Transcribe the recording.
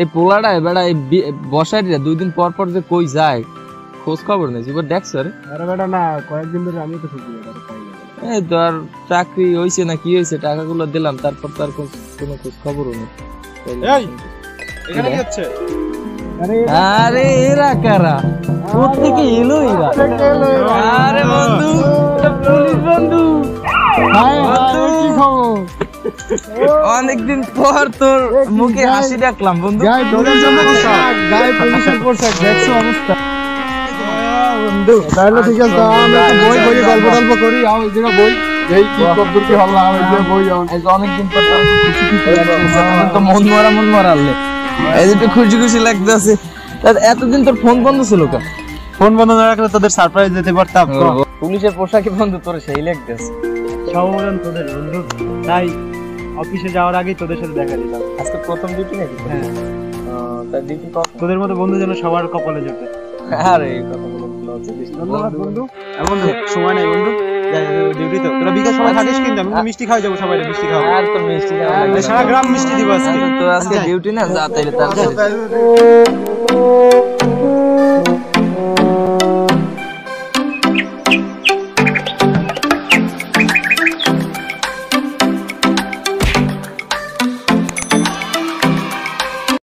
এই পোলাটা বেড়া এই বসাইরা 2 দিন পর পর যে কই যায় খোঁজ খবর নেই এবার দেখছ রে? আরে বেটা না কয়েকদিন ধরে আমি তো খুঁজি এই তোর চাকরি হইছে না কি হইছে টাকাগুলো দিলাম তারপর তার কোনো খোঁজ খবরও নেই। এই এখানে কি হচ্ছে? আরে এরা কারা কোত্থেকে এলো এরা? আরে বন্ধু পুলিশ বন্ধু কি খবর? অনেকদিন পর তোর মুখে হাসি দেখলাম বন্ধু। গায়ে পুলিশের পোশাক দেখছো অবস্থা বন্ধু। তাহলে ঠিক আছে আমরা বই গল্প করি আও এই জায়গা বই এই কি কবদুর কি হল আও এই জায়গা বই আও এই অনেকদিন পর তো মন মরালে এই যে খুশি লাগতেছে। এতদিন তোর ফোন বন্ধ ছিল কেন? ফোন বন্ধ না রাখলে তোদের সারপ্রাইজ দিতে পারতাম। পুলিশের পোশাকে বন্ধু তোর সেই লাগতেছে। সবরন তোদের বন্ধু, তাই অফিসে যাওয়ার আগেই তোদের সাথে দেখা দিলাম। আজকে প্রথম ডিউটি নাকি? হ্যাঁ তাই ডিউটি কর। তোদের মতো বন্ধু যেন সবার কপালে জোটে। আরে এই কথাগুলো ধন্যবাদ বন্ধু। বন্ধু সময় নাই বন্ধু, ডিউটি তো তোরা বিকাল সময় থাকিস কিন্তু আমি মিষ্টি খাওয়া যাবো সবাই মিষ্টি খাওয়া। আর তো মিষ্টি খাওয়া সারা গ্রাম মিষ্টি দিব আজকে। তো আজকে ডিউটি না যা তাইলে তার